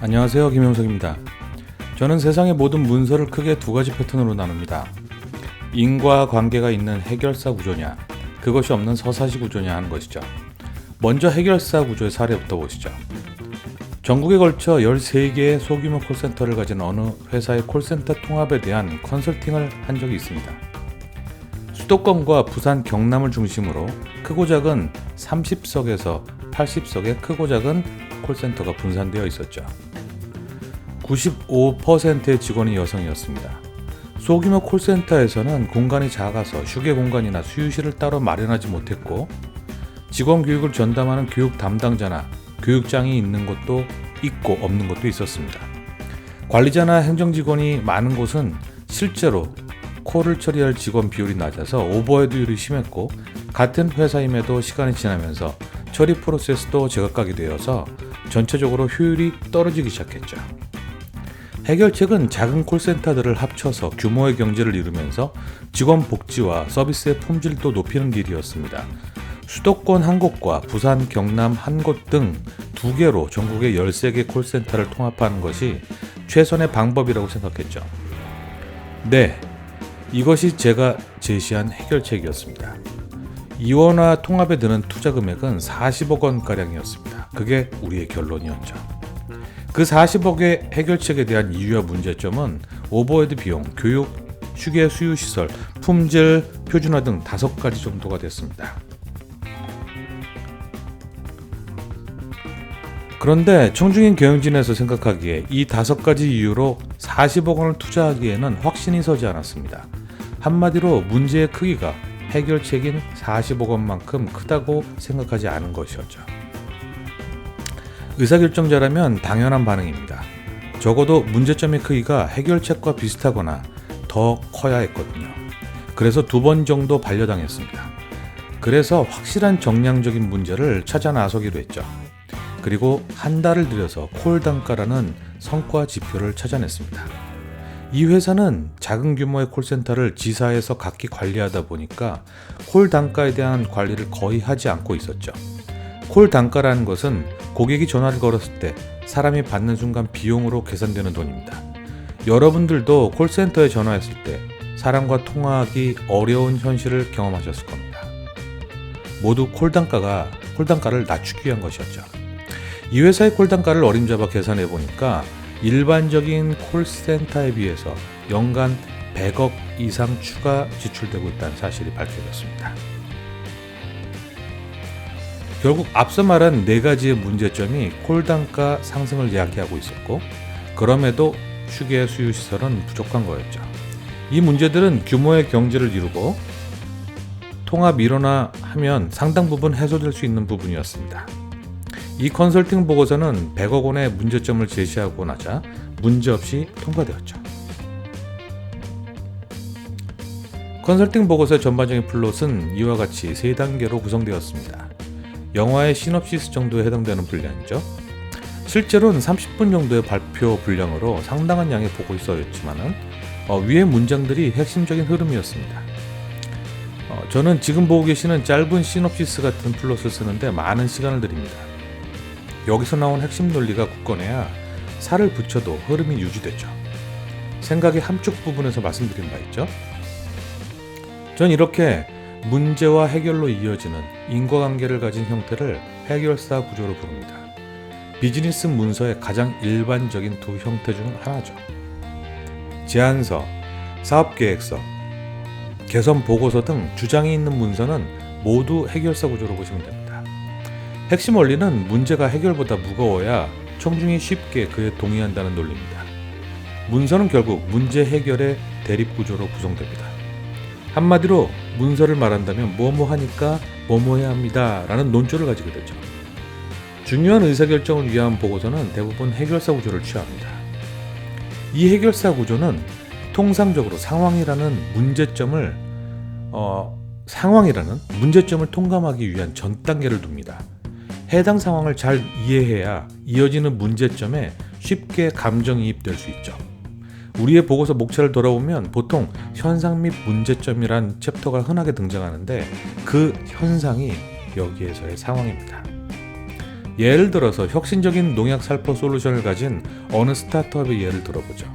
안녕하세요, 김영석입니다. 저는 세상의 모든 문서를 크게 두 가지 패턴으로 나눕니다. 인과관계가 있는 해결사 구조냐, 그것이 없는 서사시 구조냐 하는 것이죠. 먼저 해결사 구조의 사례부터 보시죠. 전국에 걸쳐 13개의 소규모 콜센터를 가진 어느 회사의 콜센터 통합에 대한 컨설팅을 한 적이 있습니다. 수도권과 부산, 경남을 중심으로 크고 작은 30석에서 80석의 크고 작은 콜센터가 분산되어 있었죠. 95%의 직원이 여성이었습니다. 소규모 콜센터에서는 공간이 작아서 휴게 공간이나 수유실을 따로 마련하지 못했고, 직원 교육을 전담하는 교육 담당자나 교육장이 있는 곳도 있고 없는 곳도 있었습니다. 관리자나 행정직원이 많은 곳은 실제로 콜을 처리할 직원 비율이 낮아서 오버헤드율이 심했고, 같은 회사임에도 시간이 지나면서 처리 프로세스도 제각각이 되어서 전체적으로 효율이 떨어지기 시작했죠. 해결책은 작은 콜센터들을 합쳐서 규모의 경제를 이루면서 직원 복지와 서비스의 품질도 높이는 길이었습니다. 수도권 한 곳과 부산, 경남 한 곳 등 2개로 전국의 13개 콜센터를 통합하는 것이 최선의 방법이라고 생각했죠. 네, 이것이 제가 제시한 해결책이었습니다. 이원화 통합에 드는 투자 금액은 40억 원가량이었습니다. 그게 우리의 결론이었죠. 그 40억의 해결책에 대한 이유와 문제점은 오버헤드 비용, 교육, 휴게 수유시설, 품질, 표준화 등 5가지 정도가 됐습니다. 그런데 청중인 경영진에서 생각하기에 이 5가지 이유로 40억 원을 투자하기에는 확신이 서지 않았습니다. 한마디로 문제의 크기가 해결책인 40억 원만큼 크다고 생각하지 않은 것이었죠. 의사결정자라면 당연한 반응입니다. 적어도 문제점의 크기가 해결책과 비슷하거나 더 커야 했거든요. 그래서 2번 정도 반려당했습니다. 그래서 확실한 정량적인 문제를 찾아 나서기로 했죠. 그리고 한 달을 들여서 콜 단가라는 성과 지표를 찾아냈습니다. 이 회사는 작은 규모의 콜센터를 지사에서 각기 관리하다 보니까 콜 단가에 대한 관리를 거의 하지 않고 있었죠. 콜 단가라는 것은 고객이 전화를 걸었을 때 사람이 받는 순간 비용으로 계산되는 돈입니다. 여러분들도 콜센터에 전화했을 때 사람과 통화하기 어려운 현실을 경험하셨을 겁니다. 모두 콜 단가를 낮추기 위한 것이었죠. 이 회사의 콜 단가를 어림잡아 계산해 보니까 일반적인 콜센터에 비해서 연간 100억 이상 추가 지출되고 있다는 사실이 밝혀졌습니다. 결국 앞서 말한 4가지의 문제점이 콜 단가 상승을 야기하고 있었고, 그럼에도 휴게 수유시설은 부족한 거였죠. 이 문제들은 규모의 경제를 이루고 통합 일원화하면 상당 부분 해소될 수 있는 부분이었습니다. 이 컨설팅 보고서는 100억 원의 문제점을 제시하고 나자 문제없이 통과되었죠. 컨설팅 보고서의 전반적인 플롯은 이와 같이 3단계로 구성되었습니다. 영화의 시놉시스 정도에 해당되는 분량이죠. 실제로는 30분 정도의 발표 분량으로 상당한 양의 보고이 써있지만 위의 문장들이 핵심적인 흐름이었습니다. 저는 지금 보고 계시는 짧은 시놉시스 같은 플롯을 쓰는데 많은 시간을 들입니다. 여기서 나온 핵심 논리가 굳건해야 살을 붙여도 흐름이 유지되죠. 생각의 함축 부분에서 말씀드린 바 있죠. 전 이렇게 문제와 해결로 이어지는 인과관계를 가진 형태를 해결사 구조로 부릅니다. 비즈니스 문서의 가장 일반적인 2 형태 중 하나죠. 제안서, 사업계획서, 개선 보고서 등 주장이 있는 문서는 모두 해결사 구조로 보시면 됩니다. 핵심 원리는 문제가 해결보다 무거워야 청중이 쉽게 그에 동의한다는 논리입니다. 문서는 결국 문제 해결의 대립 구조로 구성됩니다. 한마디로 문서를 말한다면 뭐뭐 하니까 뭐뭐 해야 합니다 라는 논조를 가지게 되죠. 중요한 의사결정을 위한 보고서는 대부분 해결사 구조를 취합니다. 이 해결사 구조는 통상적으로 상황이라는 문제점을 통감하기 위한 전 단계를 둡니다. 해당 상황을 잘 이해해야 이어지는 문제점에 쉽게 감정이입될 수 있죠. 우리의 보고서 목차를 돌아보면 보통 현상 및 문제점이란 챕터가 흔하게 등장하는데 그 현상이 여기에서의 상황입니다. 예를 들어서 혁신적인 농약 살포 솔루션을 가진 어느 스타트업의 예를 들어보죠.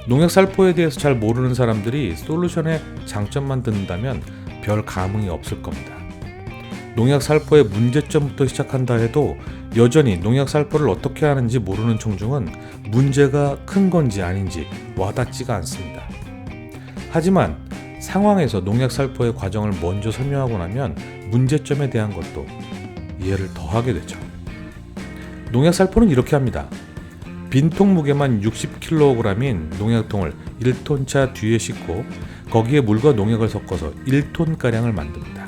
농약 살포에 대해서 잘 모르는 사람들이 솔루션의 장점만 듣는다면 별 감흥이 없을 겁니다. 농약 살포의 문제점부터 시작한다 해도 여전히 농약 살포를 어떻게 하는지 모르는 청중은 문제가 큰 건지 아닌지 와닿지가 않습니다. 하지만 상황에서 농약 살포의 과정을 먼저 설명하고 나면 문제점에 대한 것도 이해를 더하게 되죠. 농약 살포는 이렇게 합니다. 빈통 무게만 60kg인 농약통을 1톤차 뒤에 싣고 거기에 물과 농약을 섞어서 1톤가량을 만듭니다.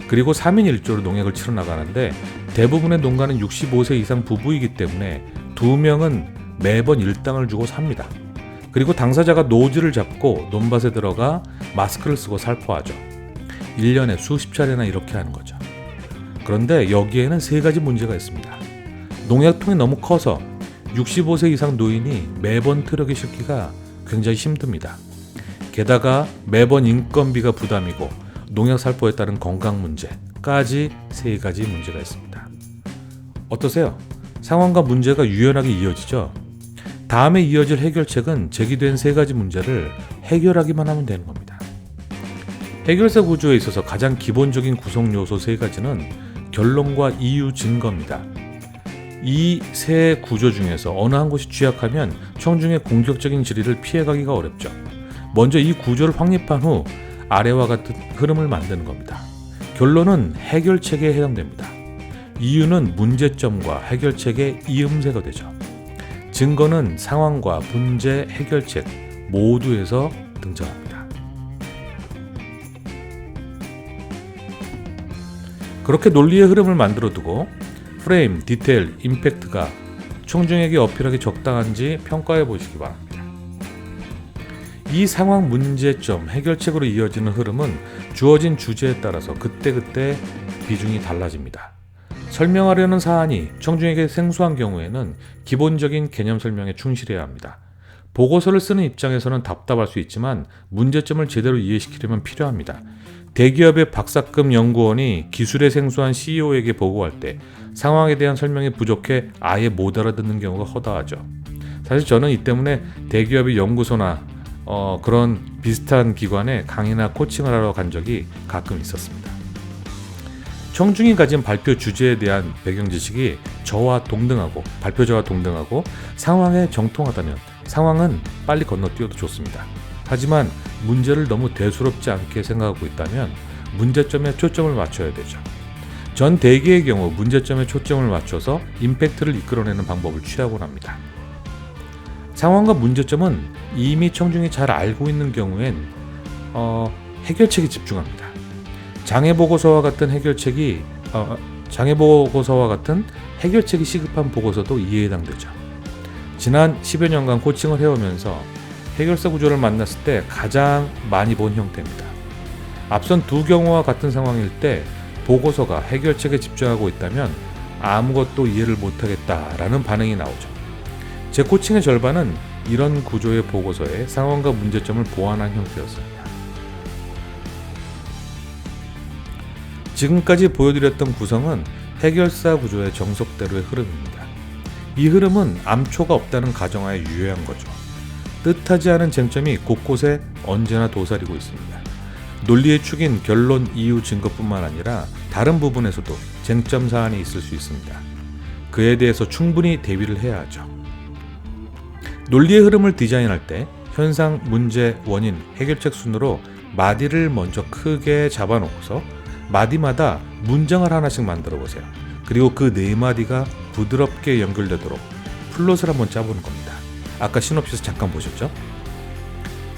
그리고 3인 1조로 농약을 치러 나가는데 대부분의 농가는 65세 이상 부부이기 때문에 2명은 매번 일당을 주고 삽니다. 그리고 당사자가 노지를 잡고 논밭에 들어가 마스크를 쓰고 살포하죠. 1년에 수십 차례나 이렇게 하는 거죠. 그런데 여기에는 3가지 문제가 있습니다. 농약통이 너무 커서 65세 이상 노인이 매번 트럭에 싣기가 굉장히 힘듭니다. 게다가 매번 인건비가 부담이고 농약 살포에 따른 건강 문제까지 3가지 문제가 있습니다. 어떠세요? 상황과 문제가 유연하게 이어지죠? 다음에 이어질 해결책은 제기된 3가지 문제를 해결하기만 하면 되는 겁니다. 해결사 구조에 있어서 가장 기본적인 구성 요소 3가지는 결론과 이유, 증거입니다. 이 세 구조 중에서 어느 한 곳이 취약하면 청중의 공격적인 질의를 피해가기가 어렵죠. 먼저 이 구조를 확립한 후 아래와 같은 흐름을 만드는 겁니다. 결론은 해결책에 해당됩니다. 이유는 문제점과 해결책의 이음새가 되죠. 증거는 상황과 문제, 해결책 모두에서 등장합니다. 그렇게 논리의 흐름을 만들어두고 프레임, 디테일, 임팩트가 청중에게 어필하기 적당한지 평가해 보시기 바랍니다. 이 상황, 문제점, 해결책으로 이어지는 흐름은 주어진 주제에 따라서 그때그때 비중이 달라집니다. 설명하려는 사안이 청중에게 생소한 경우에는 기본적인 개념 설명에 충실해야 합니다. 보고서를 쓰는 입장에서는 답답할 수 있지만 문제점을 제대로 이해시키려면 필요합니다. 대기업의 박사급 연구원이 기술에 생소한 CEO에게 보고할 때 상황에 대한 설명이 부족해 아예 못 알아듣는 경우가 허다하죠. 사실 저는 이 때문에 대기업의 연구소나 그런 비슷한 기관에 강의나 코칭을 하러 간 적이 가끔 있었습니다. 청중이 가진 발표 주제에 대한 배경 지식이 저와 동등하고 발표자와 동등하고 상황에 정통하다면 상황은 빨리 건너뛰어도 좋습니다. 하지만 문제를 너무 대수롭지 않게 생각하고 있다면 문제점에 초점을 맞춰야 되죠. 전 대개의 경우 문제점에 초점을 맞춰서 임팩트를 이끌어내는 방법을 취하곤 합니다. 상황과 문제점은 이미 청중이 잘 알고 있는 경우엔 해결책에 집중합니다. 장애보고서와 같은 해결책이 시급한 보고서도 이에 해당되죠. 지난 10여 년간 코칭을 해오면서 해결사 구조를 만났을 때 가장 많이 본 형태입니다. 앞선 2경우와 같은 상황일 때 보고서가 해결책에 집중하고 있다면 아무것도 이해를 못하겠다라는 반응이 나오죠. 제 코칭의 절반은 이런 구조의 보고서에 상황과 문제점을 보완한 형태였습니다. 지금까지 보여드렸던 구성은 해결사 구조의 정석대로의 흐름입니다. 이 흐름은 암초가 없다는 가정하에 유효한 거죠. 뜻하지 않은 쟁점이 곳곳에 언제나 도사리고 있습니다. 논리의 축인 결론, 이유, 증거뿐만 아니라 다른 부분에서도 쟁점 사안이 있을 수 있습니다. 그에 대해서 충분히 대비를 해야 하죠. 논리의 흐름을 디자인할 때 현상, 문제, 원인, 해결책 순으로 마디를 먼저 크게 잡아놓고서 마디마다 문장을 하나씩 만들어 보세요. 그리고 그 4마디가 부드럽게 연결되도록 플롯을 한번 짜보는 겁니다. 아까 시놉시스 잠깐 보셨죠?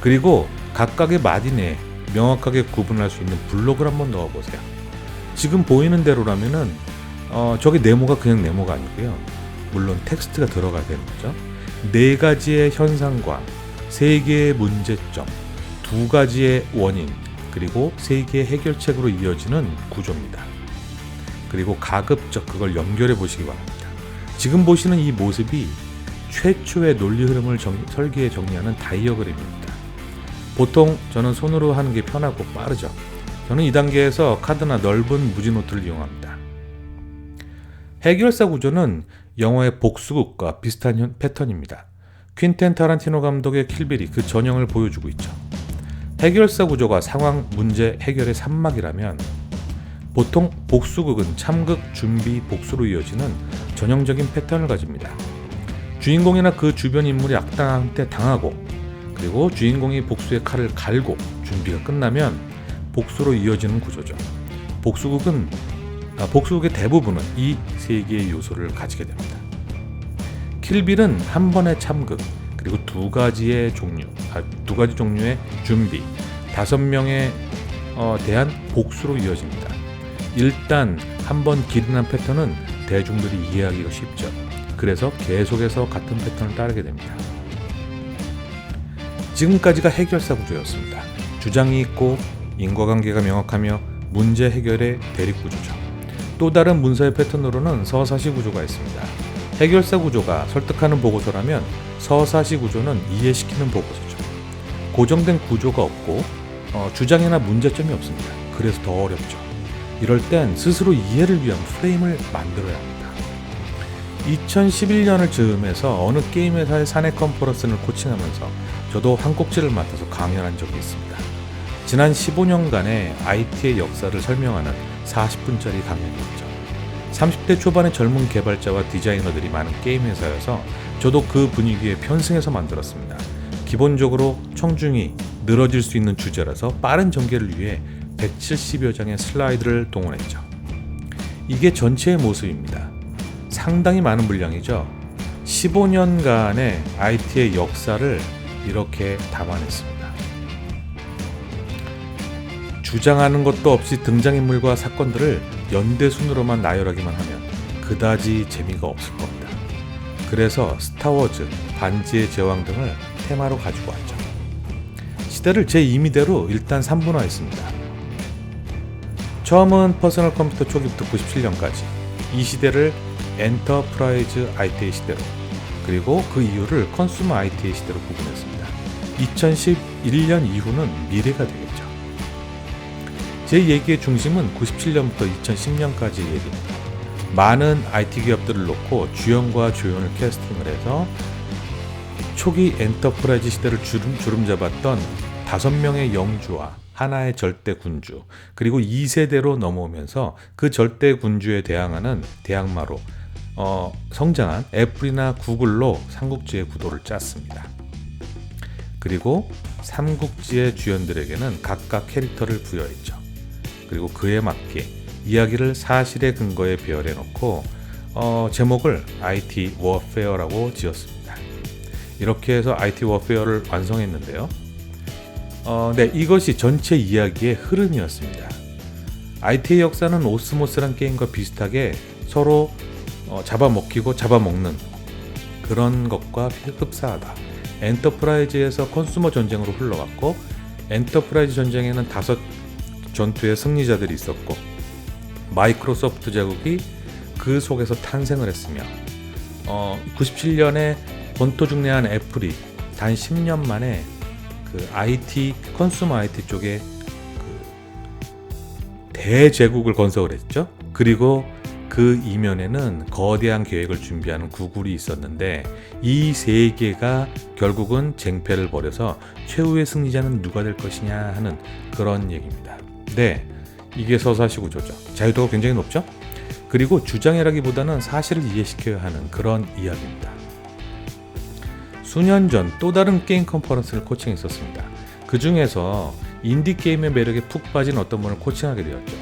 그리고 각각의 마디 내에 명확하게 구분할 수 있는 블록을 한번 넣어보세요. 지금 보이는 대로라면은 저게 네모가 그냥 네모가 아니고요. 물론 텍스트가 들어가야 되는 거죠. 4가지의 현상과 3개의 문제점, 2가지의 원인, 그리고 3개의 해결책으로 이어지는 구조입니다. 그리고 가급적 그걸 연결해 보시기 바랍니다. 지금 보시는 이 모습이 최초의 논리 흐름을 설계에 정리하는 다이어그램입니다. 보통 저는 손으로 하는 게 편하고 빠르죠. 저는 이 단계에서 카드나 넓은 무지노트를 이용합니다. 해결사 구조는 영화의 복수극과 비슷한 패턴입니다. 퀸텐 타란티노 감독의 킬빌이 그 전형을 보여주고 있죠. 해결사 구조가 상황, 문제 해결의 산막이라면 보통 복수극은 참극, 준비, 복수로 이어지는 전형적인 패턴을 가집니다. 주인공이나 그 주변 인물이 악당한테 당하고 그리고 주인공이 복수의 칼을 갈고 준비가 끝나면 복수로 이어지는 구조죠. 복수극의 대부분은 이 세 개의 요소를 가지게 됩니다. 킬빌은 한 번의 참극, 그리고 두 가지 종류의 준비, 5명에 대한 복수로 이어집니다. 일단 한 번 기른한 패턴은 대중들이 이해하기가 쉽죠. 그래서 계속해서 같은 패턴을 따르게 됩니다. 지금까지가 해결사 구조였습니다. 주장이 있고 인과관계가 명확하며 문제 해결의 대립 구조죠. 또 다른 문서의 패턴으로는 서사시 구조가 있습니다. 해결사 구조가 설득하는 보고서라면 서사시 구조는 이해시키는 보고서죠. 고정된 구조가 없고 주장이나 문제점이 없습니다. 그래서 더 어렵죠. 이럴 땐 스스로 이해를 위한 프레임을 만들어야 합니다. 2011년을 즈음해서 어느 게임 회사의 사내 컨퍼런스를 코칭하면서 저도 한 꼭지를 맡아서 강연한 적이 있습니다. 지난 15년간의 IT의 역사를 설명하는 40분짜리 강연이었죠. 30대 초반의 젊은 개발자와 디자이너들이 많은 게임 회사여서 저도 그 분위기에 편승해서 만들었습니다. 기본적으로 청중이 늘어질 수 있는 주제라서 빠른 전개를 위해 170여 장의 슬라이드를 동원했죠. 이게 전체의 모습입니다. 상당히 많은 분량이죠. 15년간의 IT의 역사를 이렇게 담아냈습니다. 주장하는 것도 없이 등장인물과 사건들을 연대순으로만 나열하기만 하면 그다지 재미가 없을 겁니다. 그래서 스타워즈, 반지의 제왕 등을 테마로 가지고 왔죠. 시대를 제 임의대로 일단 3분화했습니다. 처음은 퍼스널 컴퓨터 초기부터 97년까지 이 시대를 엔터프라이즈 IT의 시대로, 그리고 그 이후를 컨슈머 IT의 시대로 구분했습니다. 2011년 이후는 미래가 되겠죠. 제 얘기의 중심은 97년부터 2010년까지의 얘기입니다. 많은 IT 기업들을 놓고 주연과 조연을 캐스팅을 해서 초기 엔터프라이즈 시대를 주름잡았던 5명의 영주와 하나의 절대 군주, 그리고 2세대로 넘어오면서 그 절대 군주에 대항하는 대항마로 성장한 애플이나 구글로 삼국지의 구도를 짰습니다. 그리고 삼국지의 주연들에게는 각각 캐릭터를 부여했죠. 그리고 그에 맞게 이야기를 사실의 근거에 배열해 놓고 제목을 IT 워페어라고 지었습니다. 이렇게 해서 IT 워페어를 완성했는데요. 네, 이것이 전체 이야기의 흐름이었습니다. IT의 역사는 오스모스란 게임과 비슷하게 서로 잡아먹히고 잡아먹는 그런 것과 흡사하다. 엔터프라이즈에서 컨슈머 전쟁으로 흘러갔고, 엔터프라이즈 전쟁에는 5 전투의 승리자들이 있었고, 마이크로소프트 제국이 그 속에서 탄생을 했으며 97년에 본토중래한 애플이 단 10년 만에 그 IT 컨슈머 IT 쪽에 그 대제국을 건설을 했죠. 그리고 그 이면에는 거대한 계획을 준비하는 구글이 있었는데 이 세 개가 결국은 쟁패를 벌여서 최후의 승리자는 누가 될 것이냐 하는 그런 얘기입니다. 네, 이게 서사시 구조죠. 자유도가 굉장히 높죠. 그리고 주장이라기보다는 사실을 이해시켜야 하는 그런 이야기입니다. 수년 전 또 다른 게임 컨퍼런스를 코칭했었습니다. 그 중에서 인디게임의 매력에 푹 빠진 어떤 분을 코칭하게 되었죠.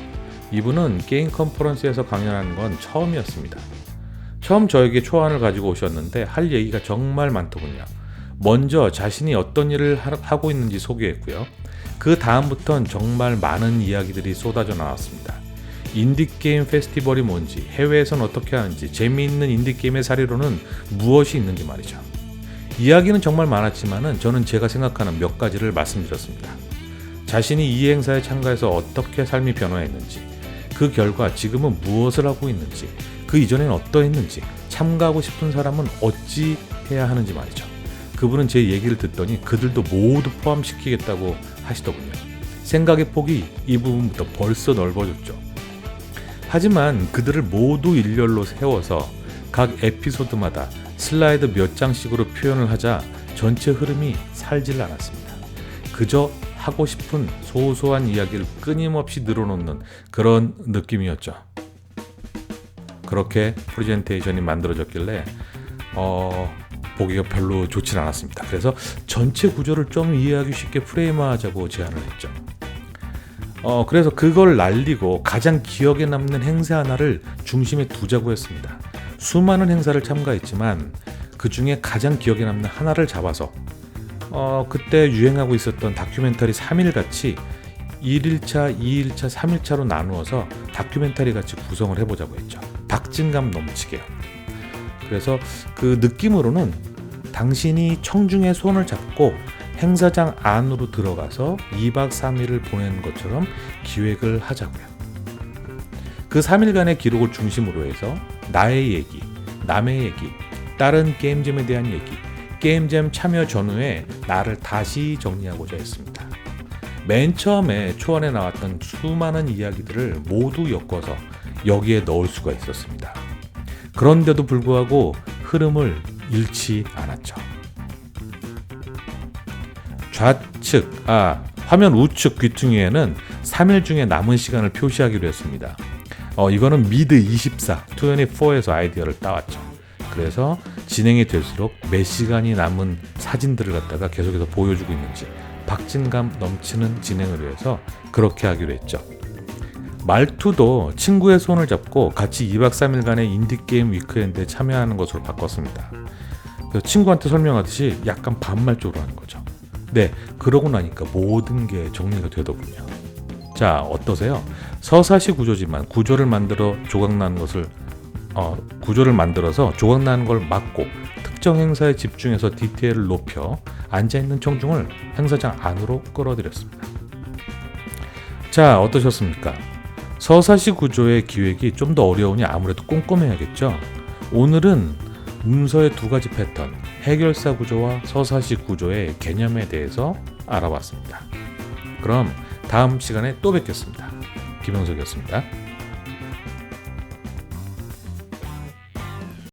이분은 게임 컨퍼런스에서 강연하는 건 처음이었습니다. 처음 저에게 초안을 가지고 오셨는데 할 얘기가 정말 많더군요. 먼저 자신이 어떤 일을 하고 있는지 소개했고요. 그 다음부터는 정말 많은 이야기들이 쏟아져 나왔습니다. 인디게임 페스티벌이 뭔지, 해외에선 어떻게 하는지, 재미있는 인디게임의 사례로는 무엇이 있는지 말이죠. 이야기는 정말 많았지만은 저는 제가 생각하는 몇 가지를 말씀드렸습니다. 자신이 이 행사에 참가해서 어떻게 삶이 변화했는지, 그 결과 지금은 무엇을 하고 있는지, 그 이전에는 어떠했는지, 참가하고 싶은 사람은 어찌 해야 하는지 말이죠. 그분은 제 얘기를 듣더니 그들도 모두 포함시키겠다고 하시더군요. 생각의 폭이 이 부분부터 벌써 넓어졌죠. 하지만 그들을 모두 일렬로 세워서 각 에피소드마다 슬라이드 몇 장씩으로 표현을 하자 전체 흐름이 살질 않았습니다. 그저 하고 싶은 소소한 이야기를 끊임없이 늘어놓는 그런 느낌이었죠. 그렇게 프레젠테이션이 만들어졌길래 보기가 별로 좋진 않았습니다. 그래서 전체 구조를 좀 이해하기 쉽게 프레임화하자고 제안을 했죠. 그래서 그걸 날리고 가장 기억에 남는 행사 하나를 중심에 두자고 했습니다. 수많은 행사를 참가했지만 그 중에 가장 기억에 남는 하나를 잡아서 그때 유행하고 있었던 다큐멘터리 3일같이 1일차, 2일차, 3일차로 나누어서 다큐멘터리 같이 구성을 해보자고 했죠. 박진감 넘치게요. 그래서 그 느낌으로는 당신이 청중의 손을 잡고 행사장 안으로 들어가서 2박 3일을 보내는 것처럼 기획을 하자고요. 그 3일간의 기록을 중심으로 해서 나의 얘기, 남의 얘기, 다른 게임잼에 대한 얘기, 게임잼 참여 전후에 나를 다시 정리하고자 했습니다. 맨 처음에 초안에 나왔던 수많은 이야기들을 모두 엮어서 여기에 넣을 수가 있었습니다. 그런데도 불구하고 흐름을 잃지 않았죠. 화면 우측 귀퉁이에는 3일 중에 남은 시간을 표시하기로 했습니다. 이거는 미드24에서 아이디어를 따왔죠. 그래서 진행이 될수록 몇 시간이 남은 사진들을 갖다가 계속해서 보여주고 있는지 박진감 넘치는 진행을 위해서 그렇게 하기로 했죠. 말투도 친구의 손을 잡고 같이 2박 3일간의 인디게임 위크엔드에 참여하는 것으로 바꿨습니다. 그래서 친구한테 설명하듯이 약간 반말적으로 하는 거죠. 네, 그러고 나니까 모든 게 정리가 되더군요. 자, 어떠세요? 서사시 구조지만 구조를 만들어서 조각나는 걸 막고 특정 행사에 집중해서 디테일을 높여 앉아있는 청중을 행사장 안으로 끌어들였습니다. 자, 어떠셨습니까? 서사시 구조의 기획이 좀 더 어려우니 아무래도 꼼꼼해야겠죠. 오늘은 문서의 두 가지 패턴, 해결사 구조와 서사시 구조의 개념에 대해서 알아봤습니다. 그럼 다음 시간에 또 뵙겠습니다. 김영석이었습니다.